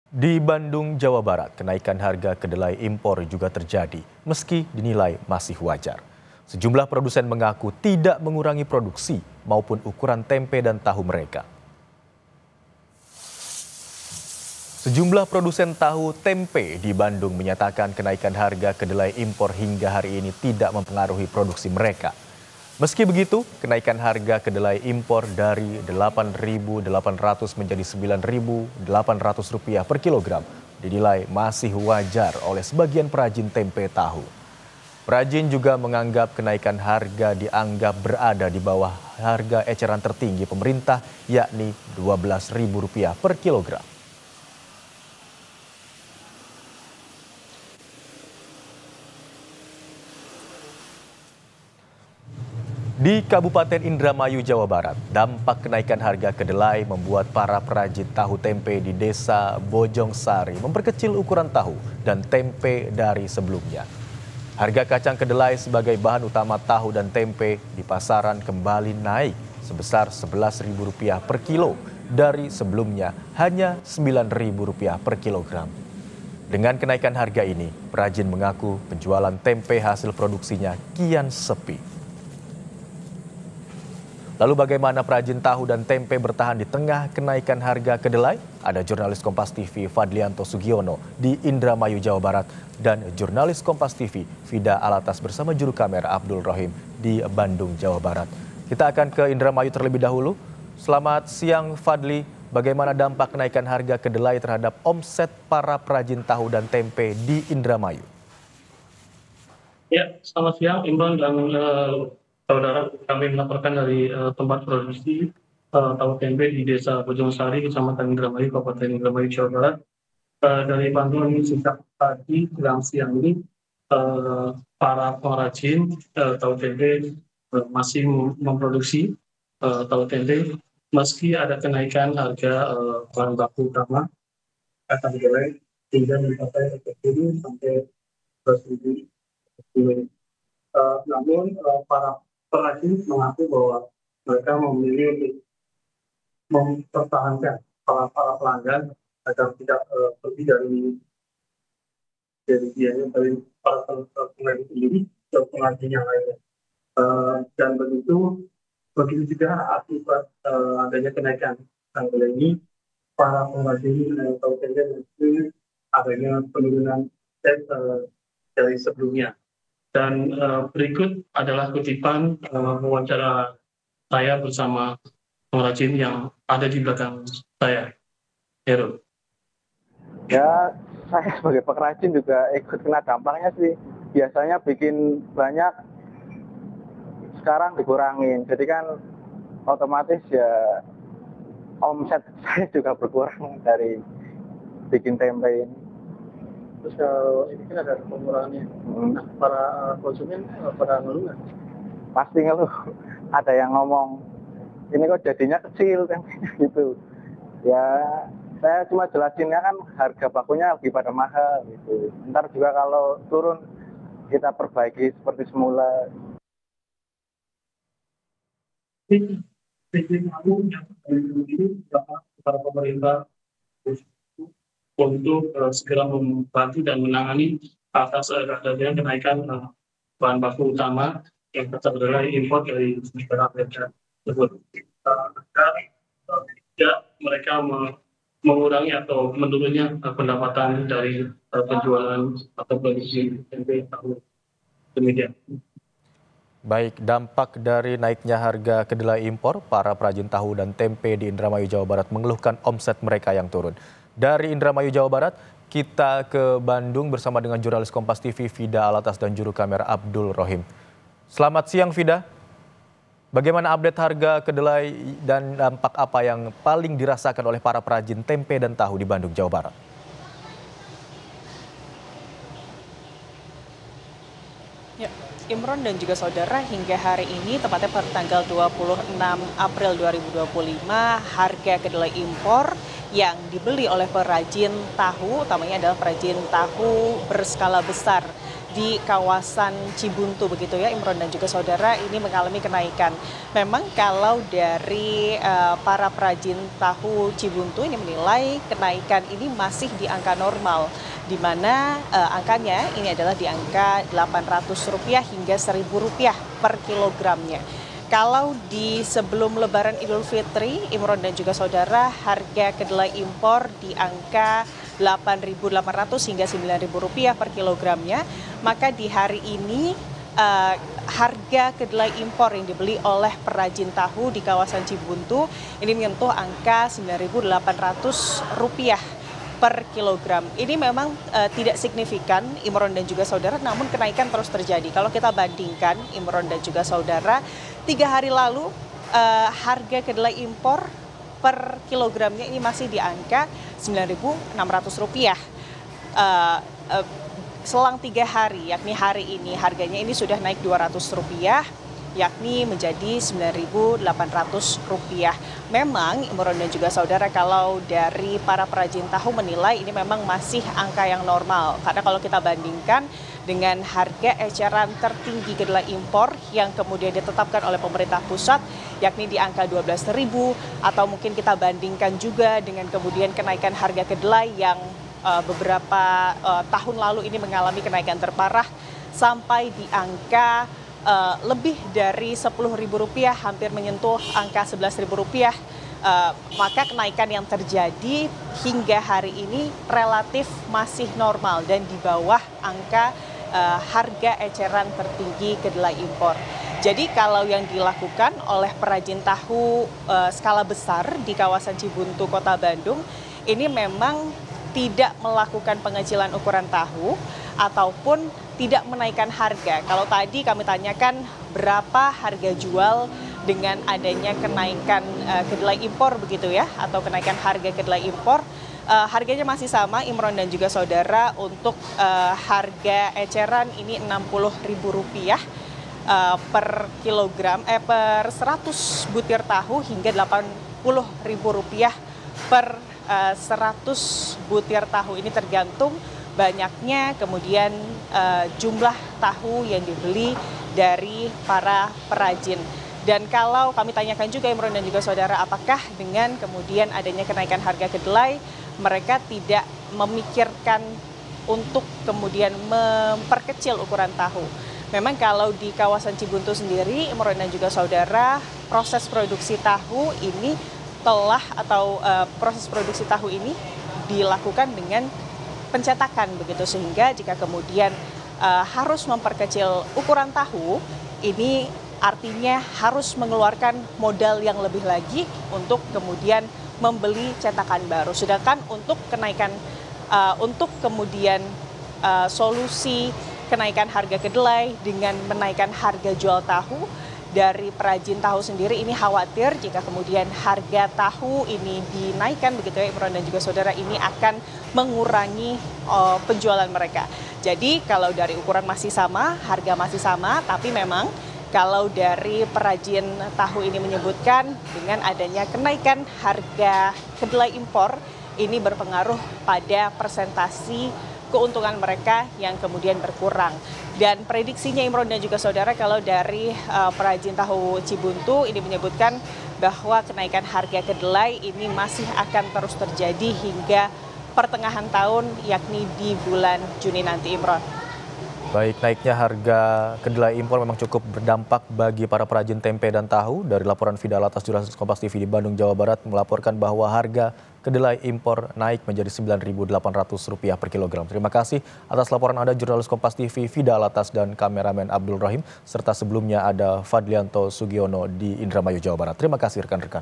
Di Bandung, Jawa Barat, kenaikan harga kedelai impor juga terjadi, meski dinilai masih wajar. Sejumlah produsen mengaku tidak mengurangi produksi maupun ukuran tempe dan tahu mereka. Sejumlah produsen tahu tempe di Bandung menyatakan kenaikan harga kedelai impor hingga hari ini tidak mempengaruhi produksi mereka. Meski begitu, kenaikan harga kedelai impor dari Rp8.800 menjadi Rp9.800 per kilogram dinilai masih wajar oleh sebagian perajin tempe tahu. Perajin juga menganggap kenaikan harga dianggap berada di bawah harga eceran tertinggi pemerintah, yakni Rp12.000 per kilogram. Di Kabupaten Indramayu, Jawa Barat, dampak kenaikan harga kedelai membuat para perajin tahu tempe di Desa Bojongsari memperkecil ukuran tahu dan tempe dari sebelumnya. Harga kacang kedelai sebagai bahan utama tahu dan tempe di pasaran kembali naik sebesar Rp11.000 per kilo dari sebelumnya hanya Rp9.000 per kilogram. Dengan kenaikan harga ini, perajin mengaku penjualan tempe hasil produksinya kian sepi. Lalu bagaimana perajin tahu dan tempe bertahan di tengah kenaikan harga kedelai? Ada jurnalis Kompas TV Fadlianto Sugiono di Indramayu, Jawa Barat dan jurnalis Kompas TV Fida Alatas bersama juru kamera Abdul Rohim di Bandung, Jawa Barat. Kita akan ke Indramayu terlebih dahulu. Selamat siang Fadli, bagaimana dampak kenaikan harga kedelai terhadap omset para perajin tahu dan tempe di Indramayu? Ya, selamat siang Imron dan saudara. Kami melaporkan dari tempat produksi tahu tempe di Desa Bojongsari, Kecamatan Indramayu, Kabupaten Indramayu, Jawa Barat. Dari pantauan ini sejak pagi hingga siang ini, para pengrajin tahu tempe masih memproduksi tahu tempe meski ada kenaikan harga bahan baku utama kacang kedelai hingga mencapai 30 sampai 100.000. Namun para perajin mengaku bahwa mereka memilih untuk mempertahankan para pelanggan agar tidak lebih dari biaya dari para pelanggan sendiri ke pengrajin yang lainnya. Dan begitu juga akibat adanya kenaikan harga ini, para pengrajin tahu tempe mungkin adanya penurunan dari sebelumnya. Dan berikut adalah kutipan wawancara saya bersama pengrajin yang ada di belakang saya. Hero. Ya, saya sebagai pengrajin juga ikut kena dampaknya sih. Biasanya bikin banyak, sekarang dikurangin. Jadi kan otomatis ya omset saya juga berkurang dari bikin tempe ini. Terus kalau ini kan ada pengurangannya, nah, para konsumen pada ngeluh nggak? Pasti ngeluh. Ada yang ngomong, ini kok jadinya kecil tempenya gitu. Ya, saya cuma jelasinnya kan harga bakunya lagi pada mahal gitu. Ntar juga kalau turun kita perbaiki seperti semula. Ini kamu yang ini para pemerintah untuk segera membantu dan menangani atas adanya kenaikan bahan baku utama yang terkendala impor dari negara Amerika tersebut. Agar tidak mereka mengurangi atau menurunnya pendapatan dari penjualan atau produksi tempe tahu, demikian. Baik, dampak dari naiknya harga kedelai impor, para perajin tahu dan tempe di Indramayu, Jawa Barat mengeluhkan omset mereka yang turun. Dari Indramayu, Jawa Barat, kita ke Bandung bersama dengan jurnalis Kompas TV Fida Alatas dan juru kamera Abdul Rohim. Selamat siang Fida, bagaimana update harga kedelai dan dampak apa yang paling dirasakan oleh para perajin tempe dan tahu di Bandung, Jawa Barat? Ya, Imron dan juga saudara, hingga hari ini tepatnya pada tanggal 26 April 2025, harga kedelai impor yang dibeli oleh perajin tahu, utamanya adalah perajin tahu berskala besar di kawasan Cibuntu begitu ya Imron dan juga saudara, ini mengalami kenaikan. Memang kalau dari para perajin tahu Cibuntu ini menilai kenaikan ini masih di angka normal, di mana angkanya ini adalah di angka Rp800 hingga Rp1.000 per kilogramnya. Kalau di sebelum Lebaran Idul Fitri, Imron dan juga saudara, harga kedelai impor di angka Rp8.800 hingga Rp9.000 per kilogramnya, maka di hari ini harga kedelai impor yang dibeli oleh perajin tahu di kawasan Cibuntu ini menyentuh angka Rp9.800 per kilogram. Ini memang tidak signifikan Imron dan juga saudara, namun kenaikan terus terjadi. Kalau kita bandingkan Imron dan juga saudara, 3 hari lalu harga kedelai impor per kilogramnya ini masih di angka Rp9.600. Selang 3 hari, yakni hari ini harganya ini sudah naik Rp200, yakni menjadi Rp9.800. Memang Imron dan juga saudara, kalau dari para perajin tahu menilai ini memang masih angka yang normal. Karena kalau kita bandingkan dengan harga eceran tertinggi kedelai impor yang kemudian ditetapkan oleh pemerintah pusat, yakni di angka Rp12.000, atau mungkin kita bandingkan juga dengan kemudian kenaikan harga kedelai yang beberapa tahun lalu ini mengalami kenaikan terparah sampai di angka lebih dari Rp10.000, hampir menyentuh angka Rp11.000, maka kenaikan yang terjadi hingga hari ini relatif masih normal dan di bawah angka harga eceran tertinggi kedelai impor. Jadi kalau yang dilakukan oleh perajin tahu skala besar di kawasan Cibuntu, Kota Bandung, ini memang tidak melakukan pengecilan ukuran tahu ataupun tidak menaikkan harga. Kalau tadi kami tanyakan berapa harga jual dengan adanya kenaikan kedelai impor begitu ya, atau kenaikan harga kedelai impor, harganya masih sama Imron dan juga saudara. Untuk harga eceran ini Rp60.000 per kilogram, per 100 butir tahu hingga Rp80.000 per 100 butir tahu. Ini tergantung banyaknya kemudian jumlah tahu yang dibeli dari para perajin. Dan kalau kami tanyakan juga Imron dan juga saudara, apakah dengan kemudian adanya kenaikan harga kedelai, mereka tidak memikirkan untuk kemudian memperkecil ukuran tahu. Memang kalau di kawasan Cibuntu sendiri, Imron dan juga saudara, proses produksi tahu ini proses produksi tahu ini dilakukan dengan pencetakan begitu, sehingga jika kemudian harus memperkecil ukuran tahu, ini artinya harus mengeluarkan modal yang lebih lagi untuk kemudian membeli cetakan baru. Sedangkan untuk kenaikan, untuk kemudian solusi kenaikan harga kedelai dengan menaikkan harga jual tahu, dari perajin tahu sendiri ini khawatir jika kemudian harga tahu ini dinaikkan begitu ya Imron dan juga saudara, ini akan mengurangi penjualan mereka. Jadi kalau dari ukuran masih sama, harga masih sama, tapi memang kalau dari perajin tahu ini menyebutkan dengan adanya kenaikan harga kedelai impor ini berpengaruh pada persentasi keuntungan mereka yang kemudian berkurang. Dan prediksinya Imron dan juga saudara, kalau dari perajin tahu Cibuntu ini menyebutkan bahwa kenaikan harga kedelai ini masih akan terus terjadi hingga pertengahan tahun, yakni di bulan Juni nanti, Imron. Baik, naiknya harga kedelai impor memang cukup berdampak bagi para perajin tempe dan tahu. Dari laporan Fida Alatas, jurnalis Kompas TV di Bandung, Jawa Barat, melaporkan bahwa harga kedelai impor naik menjadi Rp9.800 per kilogram. Terima kasih atas laporan Anda, jurnalis Kompas TV Fida Alatas dan kameramen Abdul Rahim, serta sebelumnya ada Fadlianto Sugiono di Indramayu, Jawa Barat. Terima kasih rekan-rekan.